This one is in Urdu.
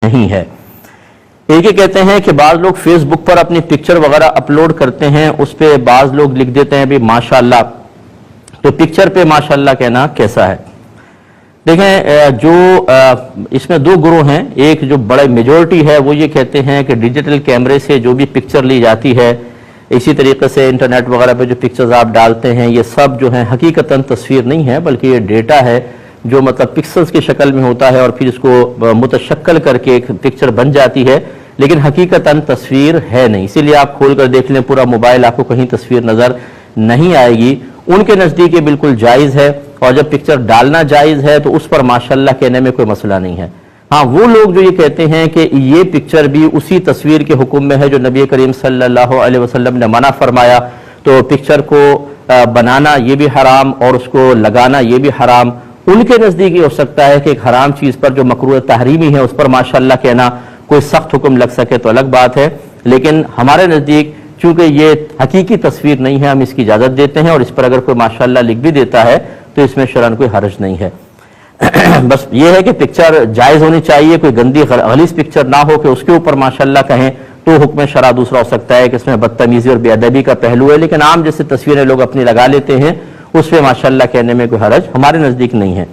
نہیں ہے۔ ایک یہ کہتے ہیں کہ بعض لوگ فیس بک پر اپنی پکچر وغیرہ اپلوڈ کرتے ہیں، اس پہ بعض لوگ لکھ دیتے ہیں بھی ماشاءاللہ، تو پکچر پہ ماشاءاللہ کہنا کیسا ہے؟ دیکھیں، جو اس میں دو گروہ ہیں، ایک جو بڑے میجورٹی ہے وہ یہ کہتے ہیں کہ ڈیجیٹل کیمرے سے جو بھی پکچر لی جاتی ہے، اسی طریقے سے انٹرنیٹ وغیرہ پہ جو پکچرز آپ ڈالتے ہیں، یہ سب جو ہیں حقیقتاً تصویر نہیں ہے بلکہ یہ ڈیٹا ہے جو مطلب پکسلز کی شکل میں ہوتا ہے اور پھر اس کو متشکل کر کے ایک پکچر بن جاتی ہے، لیکن حقیقتاً تصویر ہے نہیں۔ اسی لیے آپ کھول کر دیکھ لیں پورا موبائل، آپ کو کہیں تصویر نظر نہیں آئے گی۔ ان کے نزدیک یہ بالکل جائز ہے، اور جب پکچر ڈالنا جائز ہے تو اس پر ماشاءاللہ کہنے میں کوئی مسئلہ نہیں ہے۔ ہاں، وہ لوگ جو یہ کہتے ہیں کہ یہ پکچر بھی اسی تصویر کے حکم میں ہے جو نبی کریم صلی اللہ علیہ وسلم نے منع فرمایا، تو پکچر کو بنانا یہ بھی حرام اور اس کو لگانا یہ بھی حرام۔ ان کے نزدیک یہ ہو سکتا ہے کہ ایک حرام چیز پر جو مکروہ تحریمی ہے اس پر ماشاءاللہ کہنا کوئی سخت حکم لگ سکے تو الگ بات ہے، لیکن ہمارے نزدیک چونکہ یہ حقیقی تصویر نہیں ہے، ہم اس کی اجازت دیتے ہیں، اور اس پر اگر کوئی ماشاءاللہ لکھ بھی دیتا ہے تو اس میں شرعاً کوئی حرج نہیں ہے۔ بس یہ ہے کہ پکچر جائز ہونی چاہیے، کوئی گندی غلیظ پکچر نہ ہو کہ اس کے اوپر ماشاءاللہ کہیں تو حکم شرع دوسرا ہو سکتا ہے کہ اس میں بدتمیزی اور بے ادبی کا پہلو ہے، لیکن عام جیسے تصویریں لوگ اپنی لگا لیتے ہیں اس پہ ماشاءاللہ کہنے میں کوئی حرج ہمارے نزدیک نہیں ہے۔